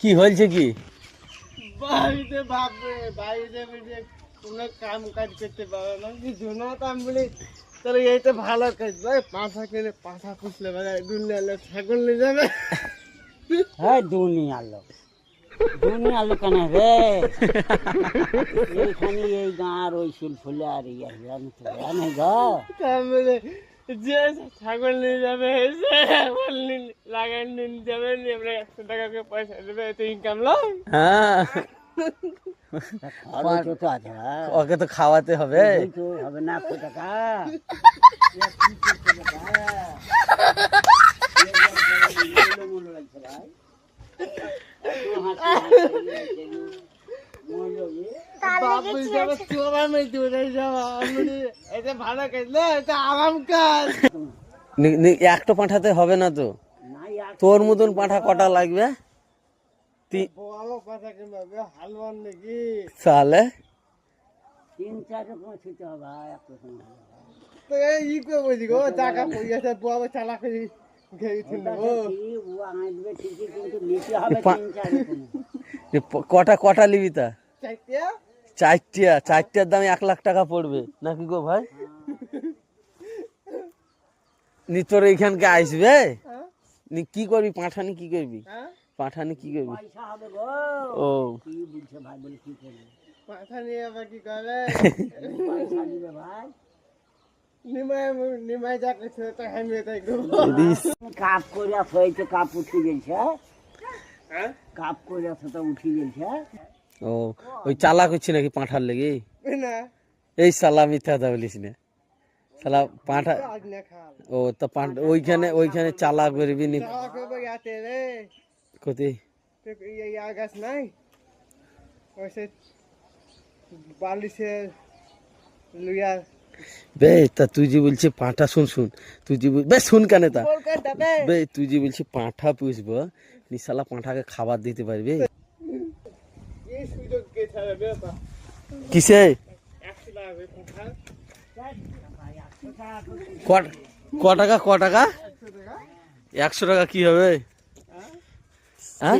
কি হয়েছে কি? বাড়িতে ভাববে বাড়িতে বুঝে কোনো কাম কাজ করতে পারো না কিছু না তো আমি বলি তাহলে এই তো ভালো কাজ ভাই পাঁঠা কিনে পাঁঠা পুষলে ভাই দুনিয়া ছাগল নিয়ে যাবে। হ্যাঁ দুনিয়ার লোক কেন রে এইখানে এই গাঁর ওই শিলফুলে আর জানে গো তারপরে যে ছাগল নিয়ে যাবে সে লাগাই নিয়ে যাবে নিয়ে আমরা 100 টাকা করে পয়সা দেবে এত ইনকাম লয়। হ্যাঁ খরচও তো আছে ওকে তো খাওয়াতে হবে। হবে না 100 টাকা বাবু যাবে চোরা মেয়ে দূরে যাওয়া আমি এটা ভালো কাজ না এটা আরাম কাজ। একটা পাঁঠাতে হবে না তো, তোর মতন পাঁঠা কটা লাগবে? বড় কথা কিভাবে হালুয়ান নাকি তাহলে 3-4 রকম ছুটে হবে একটা সময় তো এই ই করে বলছি গো টাকা পয়সা বড় চালা করে খেয়ে নেবো। কিন্তু নিতে হবে 3-4 রকম কটা নিবি তা? চাইতে চারটার দাম 1 লাখ টাকা পড়বে নাকি গো ভাই? নি তোর এইখানকে আসবে নি কি করবি? পাঁঠানি কি করবি? পাঁঠানি কি করবি? পয়সা হবে গো ও কি বলছে ভাই বলে কি করবে মাথা নিয়ে আবার কি করে পয়সা দিবে ভাই নিমাই যা করছে তো আমি তাই করবো। কাপ করে হয়েছে কাপ উঠে গেছে হ্যাঁ কাপ করে তো উঠে গেছে ও ওই চালা করছি নাকি পাঁঠার লেগে? না এই সালা মিথ্যা কথা বলিস না সালা পাঁঠা। আজ না খাল ও তো ওইখানে চালা করবি নি চালা করবো যাতে রে কতি তো এই গাছ নাই ওইসে বালিশে লুইয়া বে তা তুই যে বলছিস পাঁঠা শুন তুই যে বে শুন কেন তা কলকাতা বে তুই যে বলছিস পাঁঠা পুষবো নি শালা পাঁঠাকে খাবার দিতে পারবি? এই সুযোগ কে ছাড়বে বা কিসে 100 টাকা করে কথা ক টাকা 100 টাকা কি হবে? হ্যাঁ